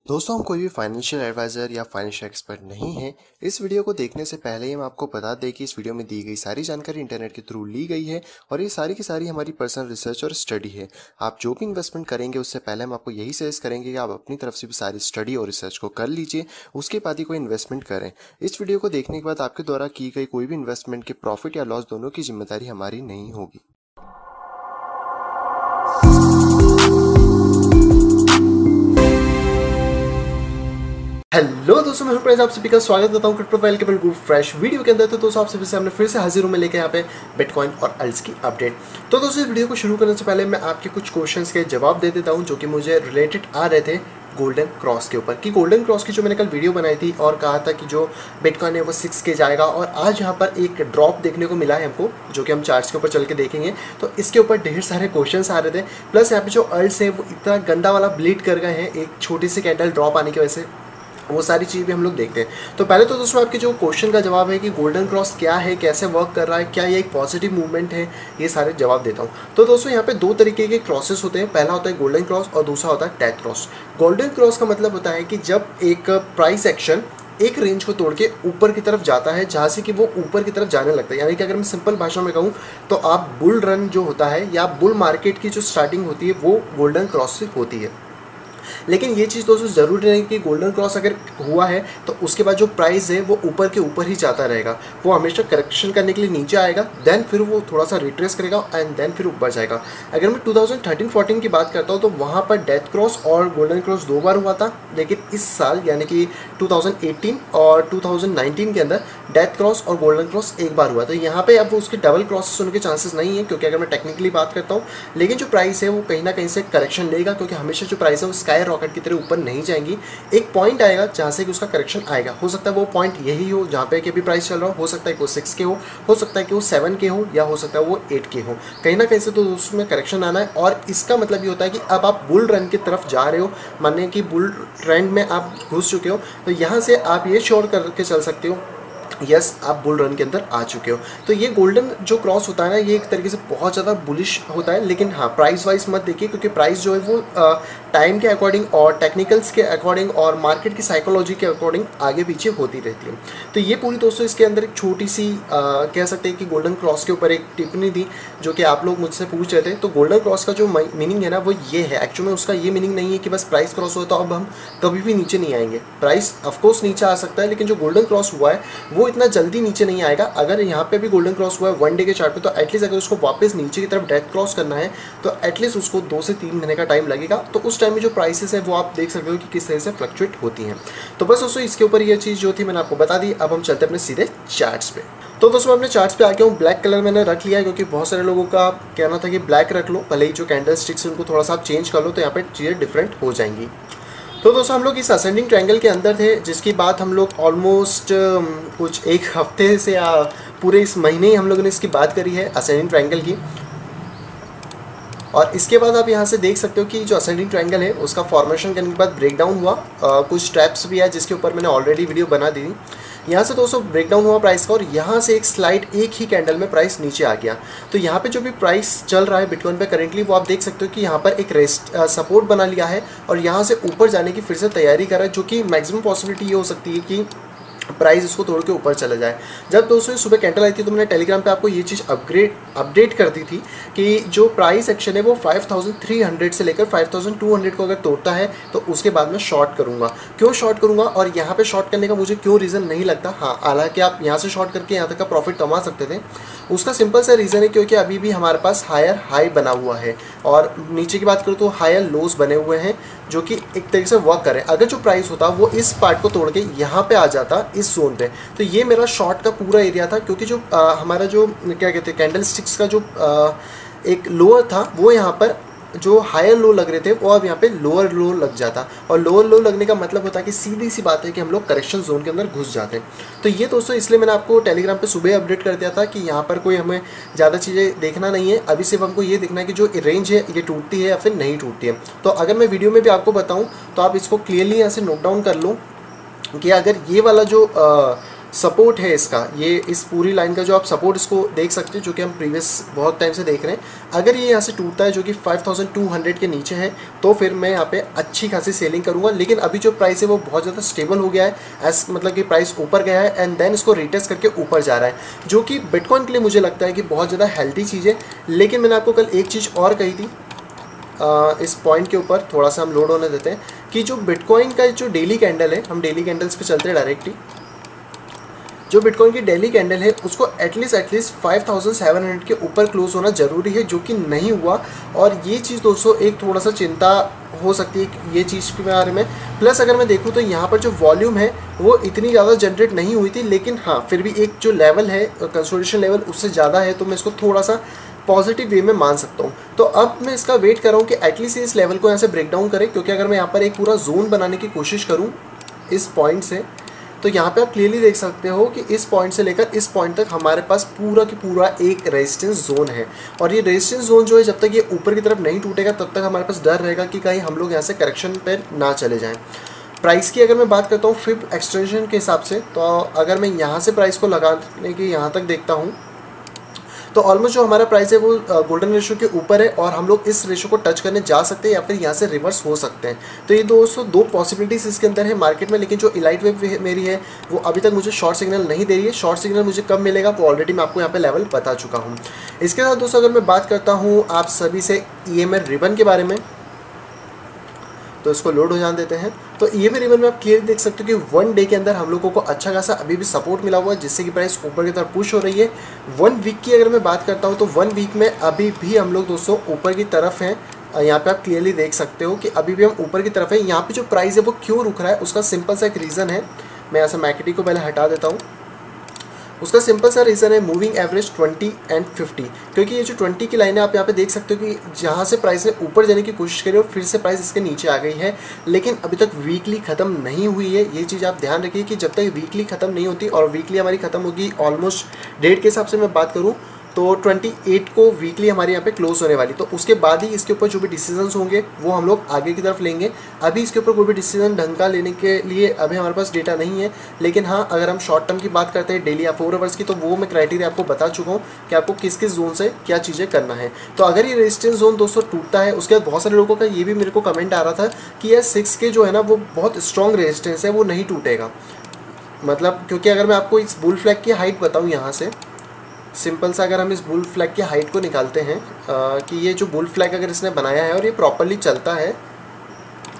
दोस्तों, हम कोई भी फाइनेंशियल एडवाइज़र या फाइनेंशियल एक्सपर्ट नहीं है। इस वीडियो को देखने से पहले ही हम आपको बता दें कि इस वीडियो में दी गई सारी जानकारी इंटरनेट के थ्रू ली गई है और ये सारी की सारी हमारी पर्सनल रिसर्च और स्टडी है। आप जो भी इन्वेस्टमेंट करेंगे उससे पहले हम आपको यही सजेस्ट करेंगे कि आप अपनी तरफ से भी सारी स्टडी और रिसर्च को कर लीजिए, उसके बाद ही कोई इन्वेस्टमेंट करें। इस वीडियो को देखने के बाद आपके द्वारा की गई कोई भी इन्वेस्टमेंट के प्रॉफिट या लॉस दोनों की जिम्मेदारी हमारी नहीं होगी। हेलो दोस्तों, मैं हूं आप सभी का स्वागत करता हूं क्रिप्टो प्रोफाइल के बिल्कुल फ्रेश वीडियो के अंदर। तो दोस्तों, आप सभी से हमने फिर से हाजिर हूं मैं लेकर यहाँ पे बिटकॉइन और अल्ट्स की अपडेट। तो दोस्तों, इस वीडियो को शुरू करने से पहले मैं आपके कुछ क्वेश्चंस के जवाब दे देता हूं जो कि मुझे रिलेटेड आ रहे थे गोल्डन क्रॉस के ऊपर। कि गोल्डन क्रॉस की जो मैंने कल वीडियो बनाई थी और कहा था कि जो बिटकॉइन है वो 6 के जाएगा, और आज यहाँ पर एक ड्रॉप देखने को मिला है हमको, जो कि हम चार्ट्स के ऊपर चल के देखेंगे। तो इसके ऊपर ढेर सारे क्वेश्चंस आ रहे थे, प्लस यहाँ पे जो अल्ट्स है वो इतना गंदा वाला ब्लीड कर गए हैं एक छोटी सी कैंडल ड्रॉप आने की वजह से। वो सारी चीज़ भी हम लोग देखते हैं। तो पहले तो दोस्तों, आपके जो क्वेश्चन का जवाब है कि गोल्डन क्रॉस क्या है, कैसे वर्क कर रहा है, क्या ये एक पॉजिटिव मूवमेंट है, ये सारे जवाब देता हूँ। तो दोस्तों, यहाँ पे दो तरीके के क्रॉसेस होते हैं। पहला होता है गोल्डन क्रॉस और दूसरा होता है डेथ क्रॉस। गोल्डन क्रॉस का मतलब होता है कि जब एक प्राइस एक्शन एक रेंज को तोड़ के ऊपर की तरफ जाता है, जहाँ से कि वो ऊपर की तरफ जाने लगता है। यानी कि अगर मैं सिंपल भाषा में कहूँ तो आप बुल रन जो होता है या बुल मार्केट की जो स्टार्टिंग होती है वो गोल्डन क्रॉस से होती है। लेकिन ये चीज़ दोस्तों ज़रूरी नहीं कि गोल्डन क्रॉस अगर हुआ है तो उसके बाद जो प्राइस है वो ऊपर के ऊपर ही जाता रहेगा। वो हमेशा करेक्शन करने के लिए नीचे आएगा, देन फिर वो थोड़ा सा रिट्रेस करेगा एंड देन फिर ऊपर जाएगा। अगर मैं 2013-14 की बात करता हूँ तो वहाँ पर डेथ क्रॉस और गोल्डन क्रॉस 2 बार हुआ था। लेकिन इस साल यानी कि 2018 और 2019 के अंदर डेथ क्रॉस और गोल्डन क्रॉस एक बार हुआ। तो यहाँ पे अब उसके डबल क्रॉसेस होने के चांसेस नहीं है, क्योंकि अगर मैं टेक्निकली बात करता हूँ। लेकिन जो प्राइस है वो कहीं ना कहीं से करेक्शन लेगा, क्योंकि हमेशा जो प्राइस है वो स्काई रॉकेट की तरह ऊपर नहीं जाएंगी। एक पॉइंट आएगा जहाँ से कि उसका करेक्शन आएगा। हो सकता है वो पॉइंट यही हो जहाँ पे कि अभी प्राइस चल रहा हो सकता है कि वो 6 के हो सकता है कि वो 7 के हो, या हो सकता है वो 8 के हो। कहीं ना कहीं से तो उसमें करेक्शन आना है, और इसका मतलब ये होता है कि अब आप बुल रन की तरफ जा रहे हो, माने कि बुल ट्रेंड में आप घुस चुके हो। तो यहाँ से आप ये श्योर करके चल सकते हो यस, आप बुल रन के अंदर आ चुके हो। तो ये गोल्डन जो क्रॉस होता है ना, ये एक तरीके से बहुत ज़्यादा बुलिश होता है। लेकिन हाँ, प्राइस वाइज मत देखिए, क्योंकि प्राइस जो है वो टाइम के अकॉर्डिंग और टेक्निकल्स के अकॉर्डिंग और मार्केट की साइकोलॉजी के अकॉर्डिंग आगे पीछे होती रहती है। तो ये पूरी दोस्तों इसके अंदर एक छोटी सी कह सकते हैं कि गोल्डन क्रॉस के ऊपर एक टिप्पणी थी जो कि आप लोग मुझसे पूछ रहे थे। तो गोल्डन क्रॉस का जो मीनिंग है ना वो ये है। एक्चुअली में उसका ये मीनिंग नहीं है कि बस प्राइस क्रॉस हो तो अब हम कभी भी नीचे नहीं आएंगे। प्राइस ऑफकोर्स नीचे आ सकता है, लेकिन जो गोल्डन क्रॉस हुआ है वो इतना जल्दी नीचे नहीं आएगा। अगर यहाँ पे भी गोल्डन क्रॉस हुआ है 1 डे के चार्ट पे, तो एटलीस्ट अगर उसको वापस नीचे की तरफ डेथ क्रॉस करना है तो एटलीस्ट उसको 2 से 3 महीने का टाइम लगेगा। तो उस टाइम में जो प्राइसेस है वो आप देख सकते हो कि किस तरह से फ्लक्चुएट होती हैं। तो बस दोस्तों, इसके ऊपर ये चीज़ जो थी मैंने आपको बता दी। अब हम चलते हैं अपने सीधे चार्ट्स पे। तो दोस्तों, मैं अपने चार्ट्स पे आ गया हूँ। ब्लैक कलर मैंने रख लिया है, क्योंकि बहुत सारे लोगों का कहना था कि ब्लैक रख लो, भले ही जो कैंडल स्टिक्स उनको थोड़ा सा आप चेंज कर लो तो यहाँ पे चीज़ें डिफरेंट हो जाएंगी। तो दोस्तों, हम लोग इस असेंडिंग ट्रायंगल के अंदर थे, जिसकी बात हम लोग ऑलमोस्ट कुछ एक हफ्ते से या पूरे इस महीने ही हम लोगों ने इसकी बात करी है असेंडिंग ट्रायंगल की। और इसके बाद आप यहाँ से देख सकते हो कि जो असेंडिंग ट्रायंगल है उसका फॉर्मेशन करने के बाद ब्रेकडाउन हुआ। कुछ स्टेप्स भी है जिसके ऊपर मैंने ऑलरेडी वीडियो बना दी थी। यहाँ से दोस्तों ब्रेकडाउन हुआ प्राइस का, और यहाँ से एक स्लाइड एक ही कैंडल में प्राइस नीचे आ गया। तो यहाँ पे जो भी प्राइस चल रहा है बिटकॉइन पे करेंटली, वो आप देख सकते हो कि यहाँ पर एक सपोर्ट बना लिया है और यहाँ से ऊपर जाने की फिर से तैयारी कर रहा है, जो कि मैक्सिमम पॉसिबिलिटी ये हो सकती है कि प्राइस इसको तोड़ के ऊपर चला जाए। जब दोस्तों सुबह कैंडल आई थी तो मैंने टेलीग्राम पे आपको ये चीज़ अपडेट कर दी थी कि जो प्राइस एक्शन है वो 5300 से लेकर 5200 को अगर तोड़ता है तो उसके बाद मैं शॉर्ट करूंगा। क्यों शॉर्ट करूंगा और यहाँ पे शॉर्ट करने का मुझे क्यों रीज़न नहीं लगता। हाँ, हालांकि आप यहाँ से शॉर्ट करके यहाँ तक का प्रॉफिट कमा सकते थे। उसका सिंपल सा रीज़न है क्योंकि अभी भी हमारे पास हायर हाई बना हुआ है, और नीचे की बात करूँ तो हायर लोज बने हुए हैं जो कि एक तरीके से वर्क करें। अगर जो प्राइस होता वो इस पार्ट को तोड़ के यहाँ पे आ जाता इस जोन पे, तो ये मेरा शॉर्ट का पूरा एरिया था। क्योंकि जो हमारा जो क्या कहते हैं कैंडल स्टिक्स का जो एक लोअर था वो यहाँ पर जो हायर लो लग रहे थे वो अब यहाँ पे लोअर लो लग जाता, और लोअर लो लगने का मतलब होता है कि सीधी सी बात है कि हम लोग करेक्शन जोन के अंदर घुस जाते हैं। तो ये दोस्तों इसलिए मैंने आपको टेलीग्राम पे सुबह अपडेट कर दिया था कि यहाँ पर कोई हमें ज़्यादा चीज़ें देखना नहीं है। अभी सिर्फ हमको ये देखना है कि जो रेंज है ये टूटती है या फिर नहीं टूटती है। तो अगर मैं वीडियो में भी आपको बताऊँ तो आप इसको क्लियरली यहाँ से नोट डाउन कर लो कि अगर ये वाला जो सपोर्ट है इसका, ये इस पूरी लाइन का जो आप सपोर्ट इसको देख सकते हैं, जो कि हम प्रीवियस बहुत टाइम से देख रहे हैं। अगर ये यहाँ से टूटता है जो कि 5200 के नीचे है, तो फिर मैं यहाँ पे अच्छी खासी सेलिंग करूँगा। लेकिन अभी जो प्राइस है वो बहुत ज़्यादा स्टेबल हो गया है, मतलब कि प्राइस ऊपर गया है एंड देन इसको रिटेस्ट करके ऊपर जा रहा है, जो कि बिटकॉइन के लिए मुझे लगता है कि बहुत ज़्यादा हेल्थी चीज़ है। लेकिन मैंने आपको कल एक चीज़ और कही थी, इस पॉइंट के ऊपर थोड़ा सा हम लोड होने देते हैं कि जो बिटकॉइन का जो डेली कैंडल है, हम डेली कैंडल्स पे चलते हैं डायरेक्टली। जो बिटकॉइन की डेली कैंडल है उसको एटलीस्ट 5700 के ऊपर क्लोज होना ज़रूरी है, जो कि नहीं हुआ। और ये चीज़ दोस्तों एक थोड़ा सा चिंता हो सकती है ये चीज़ के बारे में। प्लस अगर मैं देखूँ तो यहाँ पर जो वॉल्यूम है वो इतनी ज़्यादा जनरेट नहीं हुई थी, लेकिन हाँ फिर भी एक जो लेवल है कंसोलिडेशन लेवल उससे ज़्यादा है, तो मैं इसको थोड़ा सा पॉजिटिव वे में मान सकता हूँ। तो अब मैं इसका वेट कर रहा हूँ कि एटलीस्ट इस लेवल को यहाँ से ब्रेक डाउन करे, क्योंकि अगर मैं यहाँ पर एक पूरा जोन बनाने की कोशिश करूँ इस पॉइंट से, तो यहाँ पे आप क्लियरली देख सकते हो कि इस पॉइंट से लेकर इस पॉइंट तक हमारे पास पूरा की पूरा एक रेजिस्टेंस जोन है। और ये रेजिस्टेंस जोन जो है जब तक ये ऊपर की तरफ नहीं टूटेगा तब तक हमारे पास डर रहेगा कि कहीं हम लोग यहाँ से करेक्शन पे ना चले जाएं। प्राइस की अगर मैं बात करता हूँ फिब एक्सटेंशन के हिसाब से, तो अगर मैं यहाँ से प्राइस को लगाने की यहाँ तक देखता हूँ तो ऑलमोस्ट जो हमारा प्राइस है वो गोल्डन रेशो के ऊपर है, और हम लोग इस रेशो को टच करने जा सकते हैं या फिर यहाँ से रिवर्स हो सकते हैं। तो ये दोस्तों दो पॉसिबिलिटीज इसके अंदर है मार्केट में। लेकिन जो इलाइट वेव मेरी है वो अभी तक मुझे शॉर्ट सिग्नल नहीं दे रही है। शॉर्ट सिग्नल मुझे कब मिलेगा वो ऑलरेडी मैं आपको यहाँ पे लेवल बता चुका हूँ। इसके साथ दोस्तों अगर मैं बात करता हूँ आप सभी से EMA रिबन के बारे में, तो इसको लोड हो जाने देते हैं। तो EMA रिबन में आप क्लियर देख सकते हो कि 1 डे के अंदर हम लोगों को अच्छा खासा अभी भी सपोर्ट मिला हुआ है, जिससे कि प्राइस ऊपर की तरफ पुश हो रही है। 1 वीक की अगर मैं बात करता हूँ तो 1 वीक में अभी भी हम लोग दोस्तों ऊपर की तरफ हैं। यहाँ पे आप क्लियरली देख सकते हो कि अभी भी हम ऊपर की तरफ है। यहाँ पे जो प्राइस है वो क्यों रुक रहा है उसका सिंपल सा एक रीज़न है। मैं यहाँ से मैकेटी को पहले हटा देता हूँ। उसका सिंपल सा रीज़न है मूविंग एवरेज 20 एंड 50, क्योंकि ये जो 20 की लाइन है आप यहाँ पे देख सकते हो कि जहाँ से प्राइस ने ऊपर जाने की कोशिश करी और फिर से प्राइस इसके नीचे आ गई है, लेकिन अभी तक वीकली ख़त्म नहीं हुई है। ये चीज़ आप ध्यान रखिए कि जब तक वीकली ख़त्म नहीं होती, और वीकली हमारी ख़त्म होगी ऑलमोस्ट डेट के हिसाब से मैं बात करूँ तो 28 को वीकली हमारे यहाँ पे क्लोज होने वाली, तो उसके बाद ही इसके ऊपर जो भी डिसीजंस होंगे वो हम लोग आगे की तरफ लेंगे। अभी इसके ऊपर कोई भी डिसीजन ढंग का लेने के लिए अभी हमारे पास डेटा नहीं है। लेकिन हाँ अगर हम शॉर्ट टर्म की बात करते हैं डेली या 4 आवर्स की, तो वो मैं क्राइटेरिया आपको बता चुका हूँ कि आपको किस किस जोन से क्या चीज़ें करना है। तो अगर ये रेजिस्टेंस जोन दोस्तों टूटता है, उसके बाद बहुत सारे लोगों का ये भी मेरे को कमेंट आ रहा था कि यह 6 के जो है ना वो बहुत स्ट्रॉन्ग रेजिस्टेंस है, वो नहीं टूटेगा। मतलब क्योंकि अगर मैं आपको इस बुल फ्लैग की हाइट बताऊँ यहाँ से सिंपल सा, अगर हम इस बुल फ्लैग की हाइट को निकालते हैं कि ये जो बुल फ्लैग अगर इसने बनाया है और ये प्रॉपरली चलता है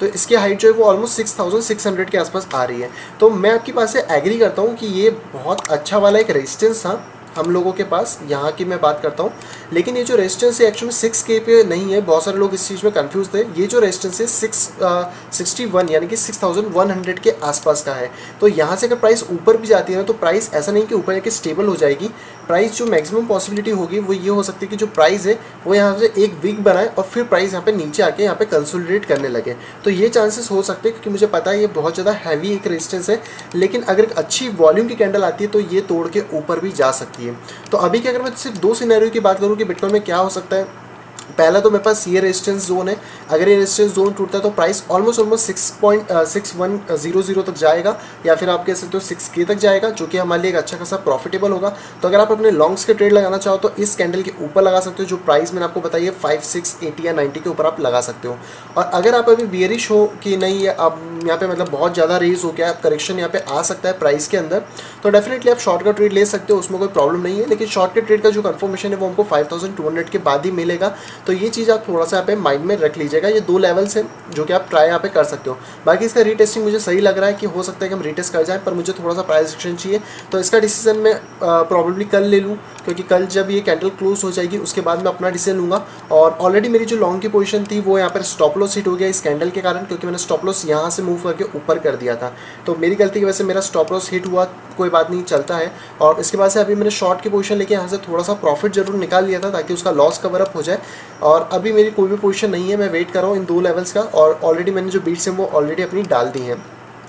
तो इसकी हाइट जो है वो ऑलमोस्ट 6600 के आसपास आ रही है। तो मैं आपकी बात से एग्री करता हूँ कि ये बहुत अच्छा वाला एक रेजिस्टेंस था हम लोगों के पास, यहाँ की मैं बात करता हूँ। लेकिन ये जो रेजिस्टेंस है एक्चुअली 6K पे नहीं है, बहुत सारे लोग इस चीज़ में कंफ्यूज थे। ये जो रेजिस्टेंस है 61 यानी कि 6100 के आसपास का है। तो यहाँ से अगर प्राइस ऊपर भी जाती है ना तो प्राइस ऐसा नहीं कि ऊपर जाके स्टेबल हो जाएगी। प्राइस जो मैक्सिमम पॉसिबिलिटी होगी वो ये हो सकती है कि जो प्राइस है वो यहाँ से एक वीक बनाए और फिर प्राइस यहाँ पे नीचे आके यहाँ पे कंसोलिडेट करने लगे। तो ये चांसेस हो सकते हैं, क्योंकि मुझे पता है ये बहुत ज़्यादा हैवी एक रेजिस्टेंस है। लेकिन अगर एक अच्छी वॉल्यूम की कैंडल आती है तो ये तोड़ के ऊपर भी जा सकती है। तो अभी की अगर मैं सिर्फ 2 सिनेरियो की बात करूँ कि बिटकॉइन में क्या हो सकता है, पहला तो मेरे पास ये रेजिस्टेंस जोन है। अगर ये रेजिस्टेंस जोन टूटता है तो प्राइस ऑलमोस्ट 6.6100 तक जाएगा, या फिर आप कह सकते हो 6K तक जाएगा, जो कि हमारे लिए एक अच्छा खासा प्रॉफिटेबल होगा। तो अगर आप अपने लॉन्ग्स के ट्रेड लगाना चाहो तो इस कैंडल के ऊपर लगा सकते हो। जो प्राइस मैंने आपको बताई है 5, 6, 80 या 90 के ऊपर आप लगा सकते हो। और अगर आप अभी बियरिश हो कि नहीं अब यहाँ पे मतलब बहुत ज़्यादा रेज हो गया, करेक्शन यहाँ पे आ सकता है प्राइस के अंदर, तो डेफिनेटली आप शॉर्ट का ट्रेड ले सकते हो, उसमें कोई प्रॉब्लम नहीं है। लेकिन शॉर्ट के ट्रेड का जो कन्फर्मेशन है वो हमको 5200 के बाद ही मिलेगा। तो ये चीज़ आप थोड़ा सा यहाँ पे माइंड में रख लीजिएगा। ये 2 लेवल्स हैं जो कि आप ट्राई यहाँ पे कर सकते हो। बाकी इसका रीटेस्टिंग मुझे सही लग रहा है कि हो सकता है कि हम रीटेस्ट कर जाएं, पर मुझे थोड़ा सा प्राइस एक्शन चाहिए। तो इसका डिसीजन मैं प्रॉब्लली कल ले लूँ, क्योंकि कल जब ये कैंडल क्लोज हो जाएगी उसके बाद मैं अपना डिसीजन लूँगा। और ऑलरेडी मेरी जो लॉन्ग की पोजीशन थी वो यहाँ पर स्टॉप लॉस हिट हो गया इस कैंडल के कारण, क्योंकि मैंने स्टॉप लॉस यहाँ से मूव करके ऊपर कर दिया था। तो मेरी गलती की वजह से मेरा स्टॉप लॉस हिट हुआ, कोई बात नहीं, चलता है। और इसके बाद से अभी मैंने शॉर्ट की पोजीशन लेके यहाँ से थोड़ा सा प्रॉफिट जरूर निकाल लिया था ताकि उसका लॉस कवर अप हो जाए। और अभी मेरी कोई भी पोजीशन नहीं है, मैं वेट कर रहा हूँ इन 2 लेवल्स का। और ऑलरेडी मैंने जो बीट्स हैं वो ऑलरेडी अपनी डाल दी हैं।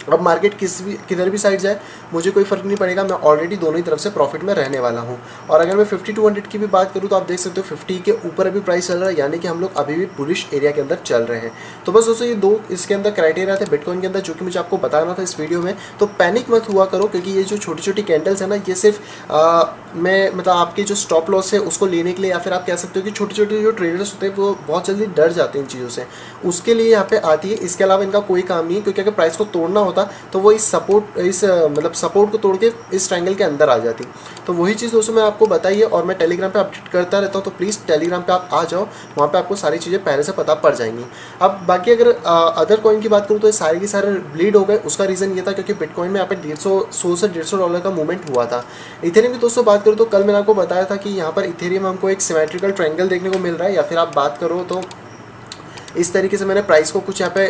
अब मार्केट किधर भी साइड जाए मुझे कोई फ़र्क नहीं पड़ेगा, मैं ऑलरेडी दोनों ही तरफ से प्रॉफिट में रहने वाला हूँ। और अगर मैं 50-200 की भी बात करूँ तो आप देख सकते हो 50 के ऊपर अभी प्राइस चल रहा है, यानी कि हम लोग अभी भी बुलिश एरिया के अंदर चल रहे हैं। तो बस दोस्तों ये दो इसके अंदर क्राइटेरिया थे बिटकॉइन के अंदर जो कि मुझे आपको बताना था इस वीडियो में। तो पैनिक मत हुआ करो, क्योंकि ये जो छोटी छोटी कैंडल्स है ना, ये सिर्फ मैं मतलब आपकी जो स्टॉप लॉस है उसको लेने के लिए, या फिर आप कह सकते हो कि छोटे छोटे जो ट्रेडर्स होते हैं वो बहुत जल्दी डर जाते हैं इन चीज़ों से, उसके लिए यहाँ पे आती है। इसके अलावा इनका कोई काम नहीं है, क्योंकि अगर प्राइस को तोड़ना होता तो वो इस मतलब सपोर्ट को तोड़ के इस ट्रायंगल के अंदर आ जाती। तो वही चीज़ दोस्तों मैं आपको बताइए, और मैं टेलीग्राम पे अपडेट करता रहता हूँ, तो प्लीज़ टेलीग्राम पे आप आ जाओ, वहाँ पे आपको सारी चीज़ें पहले से पता पड़ जाएंगी। अब बाकी अगर अदर कॉइन की बात करूँ तो ये सारे के सारे ब्लीड हो गए। उसका रीज़न ये था क्योंकि बिटकॉइन में यहाँ पे 100 से $150 का मूवमेंट हुआ था। इथेरियम की दोस्तों बात करूँ तो कल मैंने आपको बताया था कि यहाँ पर इथेरियम हमको एक सिमेट्रिकल ट्रायंगल देखने को मिल रहा है, या फिर आप बात करो तो इस तरीके से मैंने प्राइस को कुछ यहाँ पे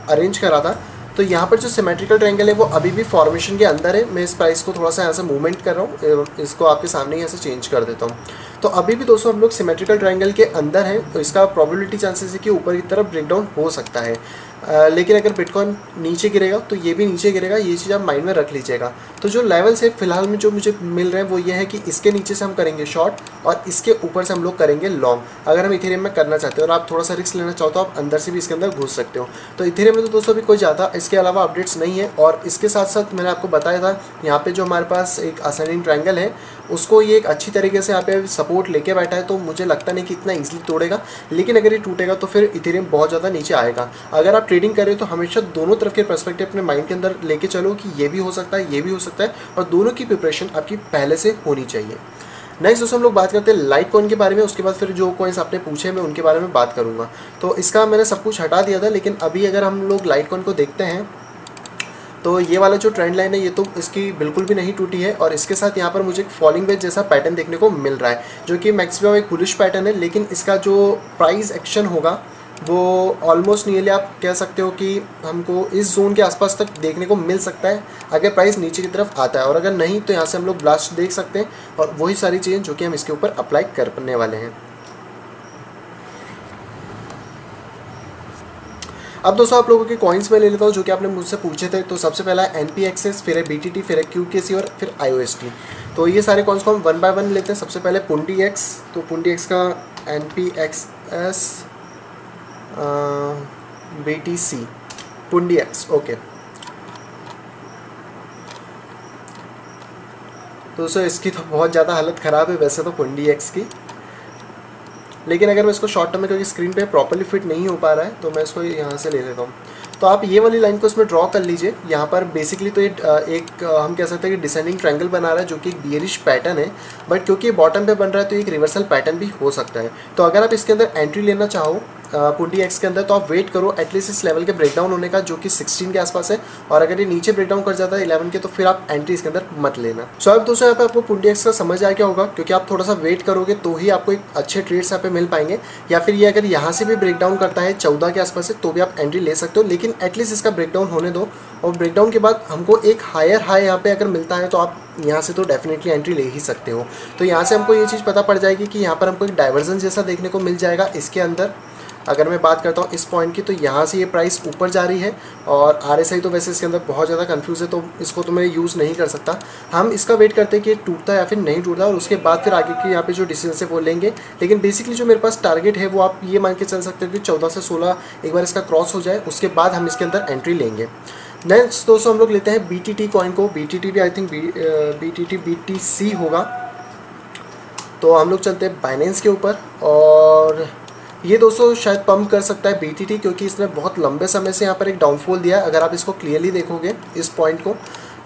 अरेंज करा था। तो यहाँ पर जो सिमेट्रिकल ट्रायंगल है वो अभी भी फॉर्मेशन के अंदर है। मैं इस प्राइस को थोड़ा सा यहाँ से मूवमेंट कर रहा हूँ, इसको आपके सामने यहाँ से चेंज कर देता हूँ। तो अभी भी दोस्तों हम लोग सिमेट्रिकल ट्रायंगल के अंदर हैं, तो इसका प्रोबेबिलिटी चांसेस है कि ऊपर की तरफ ब्रेकडाउन हो सकता है। लेकिन अगर बिटकॉइन नीचे गिरेगा तो ये भी नीचे गिरेगा, ये चीज़ आप माइंड में रख लीजिएगा। तो जो लेवल्स है फिलहाल में जो मुझे मिल रहे हैं वो ये है कि इसके नीचे से हम करेंगे शॉर्ट और इसके ऊपर से हम लोग करेंगे लॉन्ग, अगर हम इथेरियम में करना चाहते हो। और आप थोड़ा सा रिस्क लेना चाहो तो आप अंदर से भी इसके अंदर घुस सकते हो। तो इथेरियम में तो दोस्तों अभी कोई ज़्यादा इसके अलावा अपडेट्स नहीं है। और इसके साथ साथ मैंने आपको बताया था यहाँ पे जो हमारे पास एक असेंडिंग ट्रायंगल है उसको ये एक अच्छी तरीके से यहाँ पे सपोर्ट लेके बैठा है, तो मुझे लगता नहीं कि इतना ईजिली तोड़ेगा। लेकिन अगर ये टूटेगा तो फिर इथेरियम बहुत ज़्यादा नीचे आएगा। अगर आप ट्रेडिंग कर रहे हो तो हमेशा दोनों तरफ के पर्सपेक्टिव अपने माइंड के अंदर लेके चलो कि ये भी हो सकता है, ये भी हो सकता है, और दोनों की प्रिपरेशन आपकी पहले से होनी चाहिए। नेक्स्ट दोस्तों हम लोग बात करते हैं लाइट कॉइन के बारे में। उसके बाद फिर जो कॉइन्स आपने पूछे मैं उनके बारे में बात करूँगा। तो इसका मैंने सब कुछ हटा दिया था, लेकिन अभी अगर हम लोग लाइट कॉइन को देखते हैं तो ये वाला जो ट्रेंड लाइन है ये तो इसकी बिल्कुल भी नहीं टूटी है। और इसके साथ यहाँ पर मुझे एक फॉलिंग वेज जैसा पैटर्न देखने को मिल रहा है, जो कि मैक्सिमम एक बुलिश पैटर्न है। लेकिन इसका जो प्राइस एक्शन होगा वो ऑलमोस्ट नियरली आप कह सकते हो कि हमको इस जोन के आसपास तक देखने को मिल सकता है अगर प्राइस नीचे की तरफ आता है। और अगर नहीं तो यहाँ से हम लोग ब्लास्ट देख सकते हैं, और वही सारी चीज़ें जो कि हम इसके ऊपर अप्लाई करने वाले हैं। अब दोस्तों आप लोगों के कॉइन्स में ले लेता हूँ जो कि आपने मुझसे पूछे थे। तो सबसे पहला है NPXS, फिर है BTT, फिर है QKC और फिर IOST। तो ये सारे कॉइन्स को हम 1 बाय 1 लेते हैं। सबसे पहले पुंडी एक्स, तो पुंडी एक्स का NPXS BTC पुंडी एक्स, ओके। तो दोस्तों इसकी तो बहुत ज़्यादा हालत ख़राब है वैसे तो पुंडी एक्स की, लेकिन अगर मैं इसको शॉर्ट टर्म में क्योंकि स्क्रीन पे प्रॉपर्ली फिट नहीं हो पा रहा है तो मैं इसको यहाँ से ले लेता हूँ। तो आप ये वाली लाइन को इसमें ड्रॉ कर लीजिए। यहाँ पर बेसिकली तो ये एक हम कह सकते हैं कि डिसेंडिंग ट्रायंगल बना रहा है जो कि एक बियरिश पैटर्न है, बट क्योंकि बॉटम पे बन रहा है तो एक रिवर्सल पैटर्न भी हो सकता है। तो अगर आप इसके अंदर एंट्री लेना चाहो पुंडी एक्स के अंदर तो आप वेट करो एटलीस्ट इस लेवल के ब्रेकडाउन होने का जो कि 16 के आसपास है। और अगर ये नीचे ब्रेकडाउन कर जाता है 11 के तो फिर आप एंट्री इसके अंदर मत लेना। सो अब दोस्तों यहाँ पे आपको पुंडी एक्स का समझ आ गया होगा, क्योंकि आप थोड़ा सा वेट करोगे तो ही आपको एक अच्छे ट्रेड्स यहाँ पे मिल पाएंगे। या फिर ये अगर यहाँ से भी ब्रेकडाउन करता है 14 के आसपास से तो भी आप एंट्री ले सकते हो, लेकिन एटलीस्ट इसका ब्रेकडाउन होने दो। और ब्रेकडाउन के बाद हमको एक हायर हाई यहाँ पे अगर मिलता है तो आप यहाँ से तो डेफिनेटली एंट्री ले ही सकते हो। तो यहाँ से हमको ये चीज़ पता पड़ जाएगी कि यहाँ पर हमको एक डाइवर्जन जैसा देखने को मिल जाएगा इसके अंदर। अगर मैं बात करता हूँ इस पॉइंट की तो यहाँ से ये प्राइस ऊपर जा रही है, और RSI तो वैसे इसके अंदर बहुत ज़्यादा कंफ्यूज है तो इसको तो मैं यूज़ नहीं कर सकता। हम इसका वेट करते हैं कि ये टूटता है या फिर नहीं टूटता, और उसके बाद फिर आगे की यहाँ पे जो डिसीजन है वो लेंगे। लेकिन बेसिकली जो मेरे पास टारगेट है वो आप ये मान के चल सकते हो कि 14 से 16 एक बार इसका क्रॉस हो जाए, उसके बाद हम इसके अंदर एंट्री लेंगे। नेक्स्ट दोस्तों हम लोग लेते हैं BTT कॉइन को। BTT भी आई थिंक BTT BTC होगा। तो हम लोग चलते हैं बाइनेंस के ऊपर, और ये दोस्तों शायद पंप कर सकता है BTT, क्योंकि इसने बहुत लंबे समय से यहाँ पर एक डाउनफॉल दिया है। अगर आप इसको क्लियरली देखोगे इस पॉइंट को,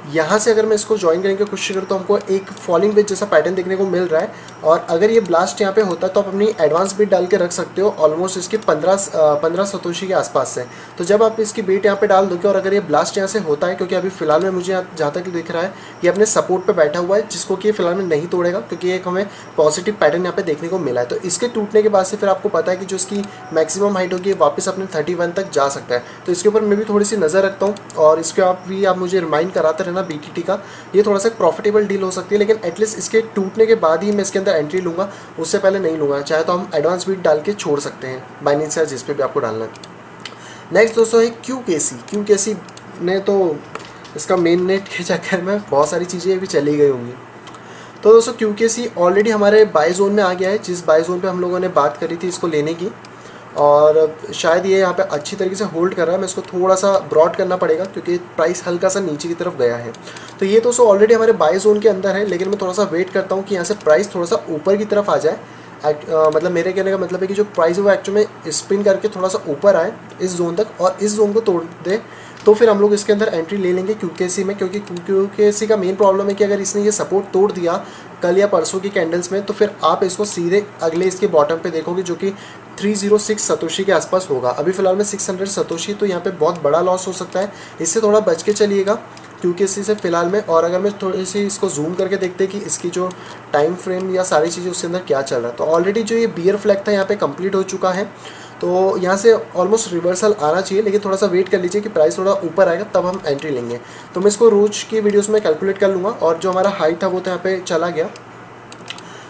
यहाँ से अगर मैं इसको ज्वाइन करने की कोशिश करूँ तो हमको एक फॉलिंग वेज जैसा पैटर्न देखने को मिल रहा है। और अगर ये ब्लास्ट यहाँ पे होता है तो आप अपनी एडवांस बीट डाल के रख सकते हो ऑलमोस्ट इसकी 15 सतोशी के आसपास से। तो जब आप इसकी बीट यहाँ पे डाल दोगे और अगर ये ब्लास्ट यहाँ से होता है, क्योंकि अभी फिलहाल में मुझे जहाँ तक दिख रहा है ये अपने सपोर्ट पे बैठा हुआ है, जिसको कि फिलहाल में नहीं तोड़ेगा क्योंकि एक हमें पॉजिटिव पैटर्न यहाँ पे देखने को मिला है। तो इसके टूटने के बाद से फिर आपको पता है कि जो इसकी मैक्सिमम हाइट होगी वापस अपने 31 तक जा सकता है। तो इसके ऊपर मैं भी थोड़ी सी नज़र रखता हूँ, और इसके आप मुझे रिमाइंड कराते रहना BTT का। ये थोड़ा सा प्रॉफिटेबल डील हो सकती है, लेकिन एटलीस्ट इसके टूटने के बाद ही मैं इसके अंदर एंट्री लूँगा, उससे पहले नहीं लूँगा। चाहे तो हम एडवांस बीट डाल के छोड़ सकते हैं बाइनेंस या जिस पे भी आपको डालना है। नेक्स्ट दोस्तों है QKC ने तो इसका मेन नेट के चक्कर में बहुत सारी चीज़ें भी चली गई होंगी। तो दोस्तों QKC ऑलरेडी हमारे बाय जोन में आ गया है, जिस बाय जोन पे हम लोगों ने बात करी थी इसको लेने की, और शायद ये यहाँ पे अच्छी तरीके से होल्ड कर रहा है। मैं इसको थोड़ा सा ब्रॉड करना पड़ेगा क्योंकि प्राइस हल्का सा नीचे की तरफ गया है। तो ये दोस्तों ऑलरेडी हमारे बाय जोन के अंदर है, लेकिन मैं थोड़ा सा वेट करता हूँ कि यहाँ से प्राइस थोड़ा सा ऊपर की तरफ आ जाए। मतलब मेरे कहने का मतलब है कि जो प्राइस है वो एक्चुअली में स्पिन करके थोड़ा सा ऊपर आए इस जोन तक और इस जोन को तोड़ दे, तो फिर हम लोग इसके अंदर एंट्री ले लेंगे QKC में। क्योंकि QKC का मेन प्रॉब्लम है कि अगर इसने ये सपोर्ट तोड़ दिया कल या परसों की कैंडल्स में, तो फिर आप इसको सीधे अगले इसके बॉटम पे देखोगे जो कि 306 सतोशी के आसपास होगा। अभी फिलहाल में 600 सतोशी, तो यहाँ पे बहुत बड़ा लॉस हो सकता है, इससे थोड़ा बच के चलिएगा QKC से फिलहाल में। और अगर मैं थोड़ी सी इसको जूम करके देखते हैं कि इसकी जो टाइम फ्रेम या सारी चीज़ें उसके अंदर क्या चल रहा है, तो ऑलरेडी जो ये बियर फ्लैग था यहाँ पे कंप्लीट हो चुका है। तो यहाँ से ऑलमोस्ट रिवर्सल आना चाहिए, लेकिन थोड़ा सा वेट कर लीजिए कि प्राइस थोड़ा ऊपर आएगा तब हम एंट्री लेंगे। तो मैं इसको रोज की वीडियोस में कैलकुलेट कर लूँगा, और जो हमारा हाई था वो तो यहाँ पे चला गया।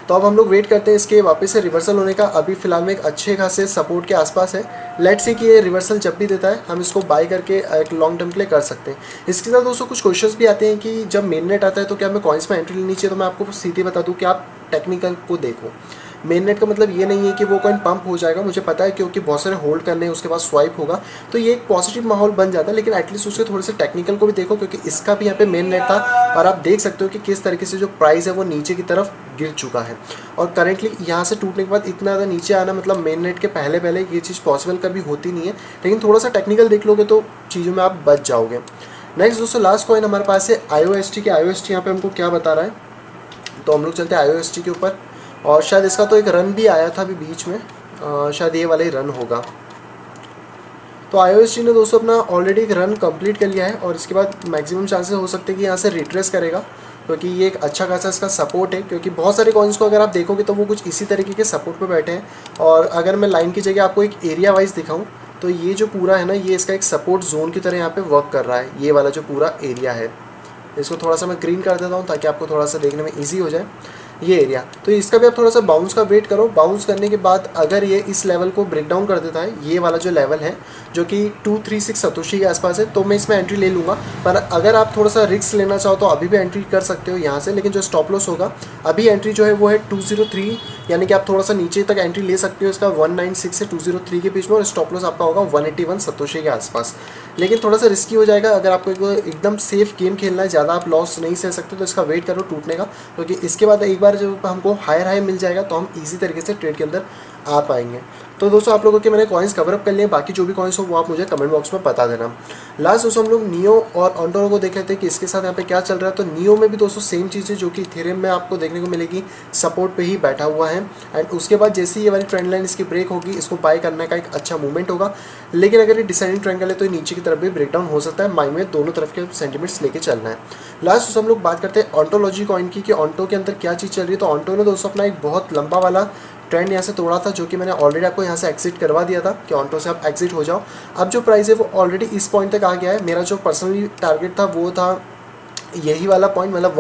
तो अब हम लोग वेट करते हैं इसके वापस से रिवर्सल होने का। अभी फिलहाल में एक अच्छे खासे सपोर्ट के आसपास है। लेट्स सी कि ये रिवर्सल जब भी देता है हम इसको बाय करके एक लॉन्ग टर्म के लिए कर सकते हैं। इसके साथ दोस्तों कुछ क्वेश्चंस भी आते हैं कि जब मेन नेट आता है तो क्या हमें कॉइन्स में एंट्री लेनी चाहिए। तो मैं आपको सीधे बता दूं कि आप टेक्निकल को देखो। मेन नेट का मतलब ये नहीं है कि वो कॉइन पंप हो जाएगा, मुझे पता है, क्योंकि बहुत सारे होल्ड करने हैं, उसके बाद स्वाइप होगा, तो ये एक पॉजिटिव माहौल बन जाता है। लेकिन एटलीस्ट उसके थोड़े से टेक्निकल को भी देखो, क्योंकि इसका भी यहाँ पे मेन नेट था और आप देख सकते हो कि किस तरीके से जो प्राइस है वो नीचे की तरफ गिर चुका है। और करेंटली यहाँ से टूटने के बाद इतना ज़्यादा नीचे आना मतलब मेन नेट के पहले पहले ये चीज़ पॉसिबल कभी होती नहीं है। लेकिन थोड़ा सा टेक्निकल देख लोगे तो चीज़ों में आप बच जाओगे। नेक्स्ट दोस्तों लास्ट कॉइन हमारे पास है IOST के। IOST यहाँ पे हमको क्या बता रहा है, तो हम लोग चलते हैं IOST के ऊपर। और शायद इसका तो एक रन भी आया था अभी बीच में, शायद ये वाला ही रन होगा। तो IOST ने दोस्तों अपना ऑलरेडी एक रन कंप्लीट कर लिया है, और इसके बाद मैक्सिमम चांसेस हो सकते हैं कि यहाँ से रिट्रेस करेगा, क्योंकि ये एक अच्छा खासा इसका सपोर्ट है। क्योंकि बहुत सारे कॉइन्स को अगर आप देखोगे तो वो कुछ इसी तरीके के सपोर्ट पे बैठे हैं। और अगर मैं लाइन की जगह आपको एक एरिया वाइज दिखाऊं तो ये जो पूरा है ना, ये इसका एक सपोर्ट जोन की तरह यहाँ पे वर्क कर रहा है। ये वाला जो पूरा एरिया है, इसको थोड़ा सा मैं ग्रीन कर देता हूँ ताकि आपको थोड़ा सा देखने में ईजी हो जाए ये एरिया। तो इसका भी आप थोड़ा सा बाउंस का वेट करो। बाउंस करने के बाद अगर ये इस लेवल को ब्रेक डाउन कर देता है, ये वाला जो लेवल है जो कि 236 सतोशी के आसपास है, तो मैं इसमें एंट्री ले लूँगा। पर अगर आप थोड़ा सा रिस्क लेना चाहो तो अभी भी एंट्री कर सकते हो यहाँ से, लेकिन जो स्टॉप लॉस होगा अभी एंट्री जो है वो है 203, यानी कि आप थोड़ा सा नीचे तक एंट्री ले सकते हो इसका 196 से 203 के बीच में, और स्टॉप लॉस आपका होगा 181 सतोशी के आसपास। लेकिन थोड़ा सा रिस्की हो जाएगा। अगर आपको एकदम सेफ गेम खेलना है, ज़्यादा आप लॉस नहीं सह सकते, तो इसका वेट करो टूटने का, क्योंकि इसके बाद एक बार जब हमको हायर हाई मिल जाएगा तो हम इजी तरीके से ट्रेड के अंदर आ पाएंगे। तो दोस्तों आप लोगों के मैंने कॉइन्स कवर अप कर लिए, बाकी जो भी कॉइन्स हो वो आप मुझे कमेंट बॉक्स में बता देना। लास्ट दोस्तों हम लोग नियो और ऑन्टोरो को देख लेते हैं कि इसके साथ यहाँ पे क्या चल रहा है। तो नियो में भी दोस्तों सेम चीज़ है जो कि इथेरियम में आपको देखने को मिलेगी, सपोर्ट पे ही बैठा हुआ है। एंड उसके बाद जैसे ही ये वाली ट्रेंड लाइन इसकी ब्रेक होगी, इसको बाय करने का एक अच्छा मूवमेंट होगा। लेकिन अगर ये डिसेंडिंग ट्रायंगल है तो नीचे की तरफ भी ब्रेकडाउन हो सकता है। माइंड में दोनों तरफ के सेंटीमेंट्स लेके चलना है। लास्ट दोस्तों हम लोग बात करते हैं ऑन्टोलॉजी कॉइन की कि ऑन्टो के अंदर क्या चीज़ चल रही है। तो ऑन्टो ने दोस्तों अपना एक बहुत लंबा वाला ट्रेंड यहाँ से तोड़ा था, जो कि मैंने ऑलरेडी आपको यहाँ से एग्जिट करवा दिया था कि ऑन्टो से आप एग्जिट हो जाओ। अब जो प्राइस है वो ऑलरेडी इस पॉइंट तक आ गया है। मेरा जो पर्सनली टारगेट था वो था यही वाला पॉइंट, मतलब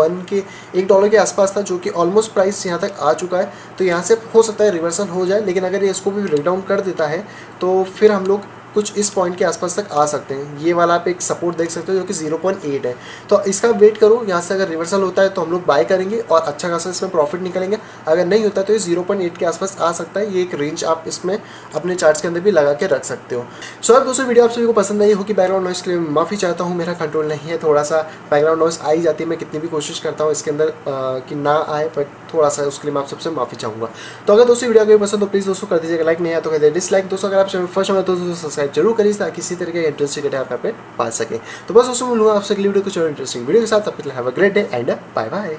$1 के आसपास था, जो कि ऑलमोस्ट प्राइस यहाँ तक आ चुका है। तो यहाँ से हो सकता है रिवर्सल हो जाए, लेकिन अगर ये इसको भी ब्रेक डाउन कर देता है तो फिर हम लोग कुछ इस पॉइंट के आसपास तक आ सकते हैं। ये वाला आप एक सपोर्ट देख सकते हो जो कि 0.8 है। तो इसका वेट करो, यहाँ से अगर रिवर्सल होता है तो हम लोग बाय करेंगे और अच्छा खासा इसमें प्रॉफिट निकलेंगे। अगर नहीं होता तो ये 0.8 के आसपास आ सकता है। ये एक रेंज आप इसमें अपने चार्ट्स के अंदर भी लगा के रख सकते हो। सो अब दोस्तों वीडियो आप सभी को पसंद आई होगी। बैकग्राउंड नॉइस के लिए माफ़ी चाहता हूँ, मेरा कंट्रोल नहीं है, थोड़ा सा बैकग्राउंड नॉइस आ ही जाती है। मैं कितनी भी कोशिश करता हूँ इसके अंदर कि ना आए, बट थोड़ा सा उसके लिए मैं आप सबसे माफ़ी चाहूँगा। तो अगर दोस्तों वीडियो अगर पसंद तो प्लीज़ दोस्तों कर दीजिएगा लाइक, नहीं है तो कर दीजिए डिसलाइक। दोस्तों अगर आप चैनल फर्स्ट टाइम तो सब्सक्राइब जरूर करिए ताकि इसी तरीके का इंटरेस्टिंग वीडियो आप यहाँ पे पा सके। तो बस दोस्तों मिलूंगा आपसे अगली वीडियो कुछ और इंटरेस्टिंग वीडियो के साथ। तब तक have a great day and bye bye.